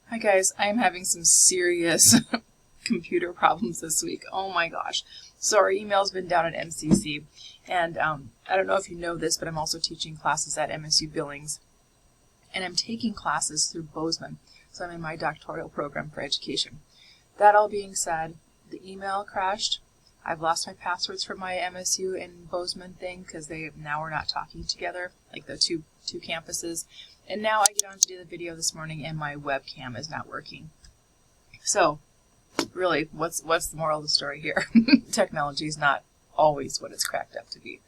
Hi guys, I'm having some serious computer problems this week. Oh my gosh. So our email's been down at MCC, and I don't know if you know this, but I'm also teaching classes at MSU Billings, and I'm taking classes through Bozeman, so I'm in my doctoral program for education. That all being said, the email crashed. I've lost my passwords for my MSU and Bozeman thing because now we're not talking together, like the two campuses. And now I get on to do the video this morning and my webcam is not working. So really, what's the moral of the story here? Technology is not always what it's cracked up to be.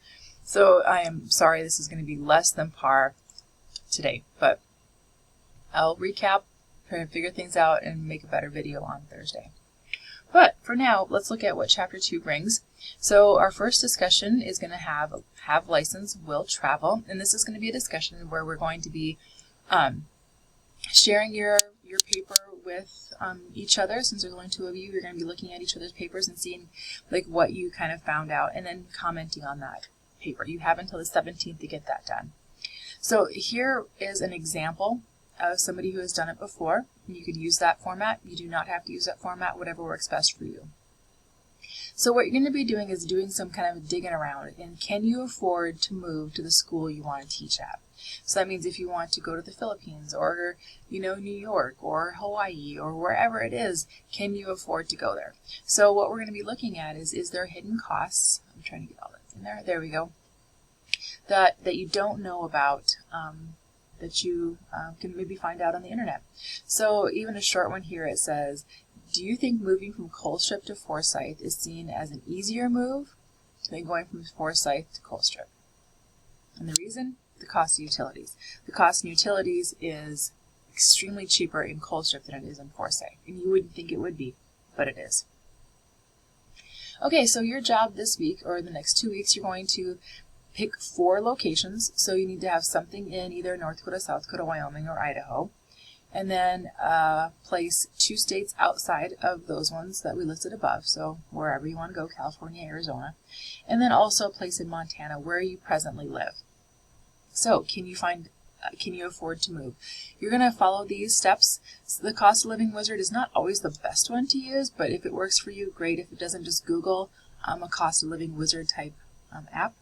So I am sorry this is going to be less than par today, but I'll recap, try to figure things out, and make a better video on Thursday. But for now, let's look at what Chapter 2 brings. So our first discussion is going to have license, will travel, and this is going to be a discussion where we're going to be sharing your paper with each other. Since there's only two of you, you're going to be looking at each other's papers and seeing like what you kind of found out, and then commenting on that paper. You have until the 17th to get that done. So here is an example of somebody who has done it before. You could use that format. You do not have to use that format, whatever works best for you. So what you're going to be doing is doing some kind of digging around, and can you afford to move to the school you want to teach at? So that means if you want to go to the Philippines or, New York or Hawaii or wherever it is, can you afford to go there? So what we're going to be looking at is there hidden costs? I'm trying to get all that in there. There we go. That you don't know about, that you can maybe find out on the internet. So even a short one here, it says, do you think moving from Colstrip to Forsyth is seen as an easier move than going from Forsyth to Colstrip? And the reason? The cost of utilities. The cost of utilities is extremely cheaper in Colstrip than it is in Forsyth. And you wouldn't think it would be, but it is. Okay, so your job this week, or the next 2 weeks, you're going to pick 4 locations. So you need to have something in either North Dakota, South Dakota, Wyoming, or Idaho. And then place 2 states outside of those ones that we listed above. So wherever you want to go, California, Arizona. And then also a place in Montana where you presently live. So can you afford to move? You're going to follow these steps. So the cost of living wizard is not always the best one to use, but if it works for you, great. If it doesn't, just Google a cost of living wizard type app.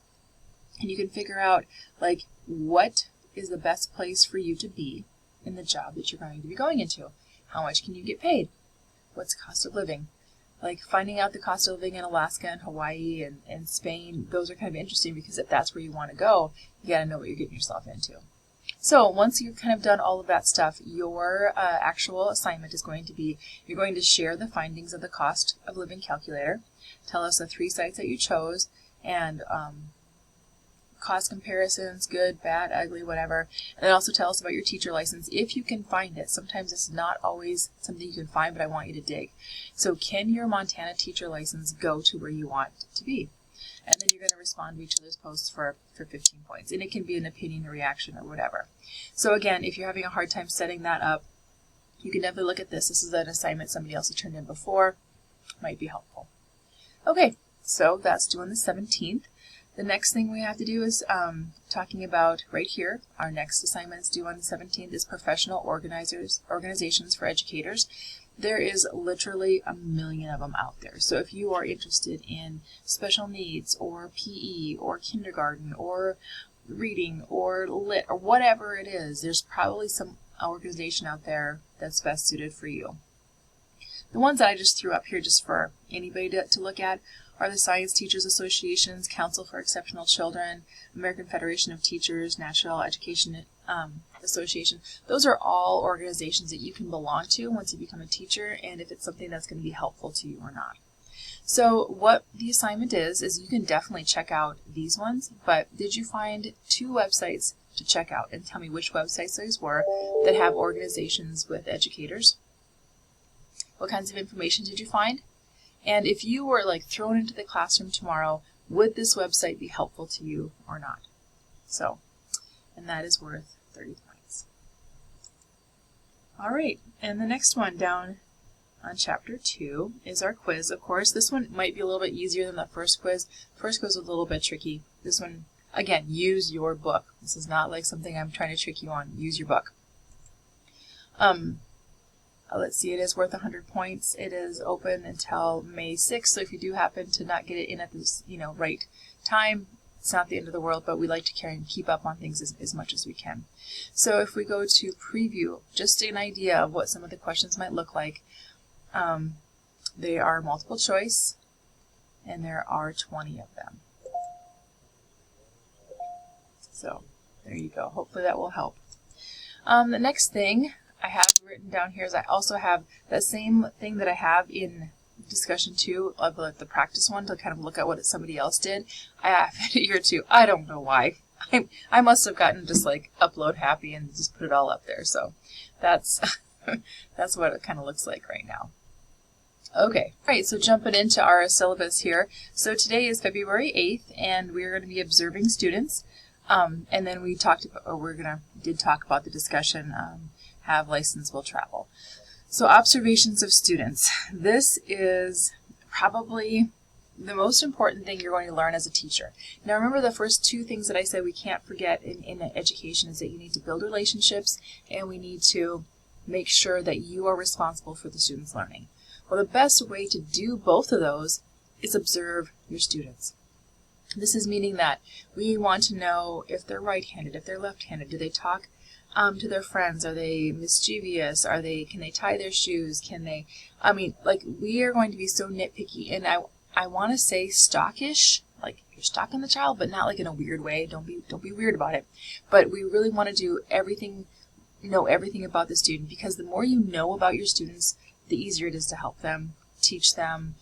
And you can figure out like what is the best place for you to be in the job that you're going to be going into. How much can you get paid? What's the cost of living? Like finding out the cost of living in Alaska and Hawaii and Spain, those are kind of interesting because if that's where you want to go, you got to know what you're getting yourself into. So once you've kind of done all of that stuff, your actual assignment is going to be, you're going to share the findings of the cost of living calculator, tell us the 3 sites that you chose, and cost comparisons, good, bad, ugly, whatever. And then also tell us about your teacher license if you can find it. Sometimes it's not always something you can find, but I want you to dig. So can your Montana teacher license go to where you want it to be? And then you're going to respond to each other's posts for 15 points. And it can be an opinion, a reaction, or whatever. So again, if you're having a hard time setting that up, you can definitely look at this. This is an assignment somebody else has turned in before. Might be helpful. Okay, so that's due on the 17th. The next thing we have to do is talking about right here. Our next assignment is due on the 17th is professional organizations for educators. There is literally a million of them out there. So if you are interested in special needs or PE or kindergarten or reading or lit or whatever it is, there's probably some organization out there that's best suited for you. The ones that I just threw up here just for anybody to look at are the Science Teachers Associations, Council for Exceptional Children, American Federation of Teachers, National Education Association. Those are all organizations that you can belong to once you become a teacher, and if it's something that's going to be helpful to you or not. So what the assignment is you can definitely check out these ones, but did you find 2 websites to check out? And tell me which websites those were that have organizations with educators. What kinds of information did you find? And if you were like thrown into the classroom tomorrow, would this website be helpful to you or not? So, and that is worth 30 points. All right, and the next one down on Chapter 2 is our quiz. Of course, this one might be a little bit easier than the first quiz. The first quiz was a little bit tricky. This one, again, use your book. This is not like something I'm trying to trick you on. Use your book. Let's see, it is worth 100 points. It is open until May 6th, so if you do happen to not get it in at this, right time, it's not the end of the world, but we like to carry and keep up on things as much as we can. So if we go to preview, just an idea of what some of the questions might look like. They are multiple choice, and there are 20 of them. So there you go. Hopefully that will help. The next thing I have written down here is I also have that same thing that I have in discussion 2 of the practice one to kind of look at what somebody else did. I have it here too. I don't know why. I must have gotten just like upload happy and just put it all up there. So that's that's what it kind of looks like right now. Okay, all right, so jumping into our syllabus here. So today is February 8th, and we're going to be observing students. And then we talked about, or did talk about the discussion, have license will travel. So observations of students. This is probably the most important thing you're going to learn as a teacher. Now remember, the first 2 things that I said we can't forget in education is that you need to build relationships, and we need to make sure that you are responsible for the students' learning. Well, the best way to do both of those is observe your students. This is meaning that we want to know if they're right-handed, if they're left-handed. Do they talk to their friends? Are they mischievous? Can they tie their shoes? We are going to be so nitpicky, and I want to say stockish, like you're stalking the child, but not like in a weird way. Don't be weird about it. But we really want to do everything, know everything about the student, because the more you know about your students, the easier it is to help them, teach them,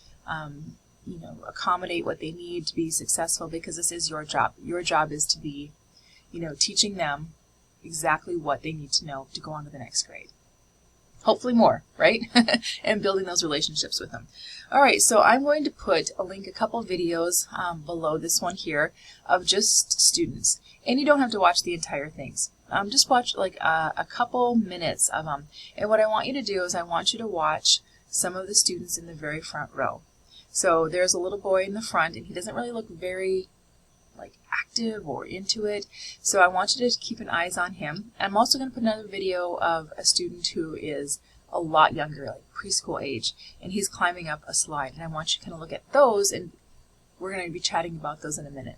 accommodate what they need to be successful, because this is your job. Your job is to be, teaching them exactly what they need to know to go on to the next grade. Hopefully more, right? And building those relationships with them. All right, so I'm going to put a couple videos below this one here of just students. And you don't have to watch the entire things. Just watch like a couple minutes of them. And what I want you to do is I want you to watch some of the students in the very front row. So there's a little boy in the front, and he doesn't really look very active or into it. So I want you to keep an eyes on him. I'm also going to put another video of a student who is a lot younger, like preschool age, and he's climbing up a slide. And I want you to kind of look at those, and we're going to be chatting about those in a minute.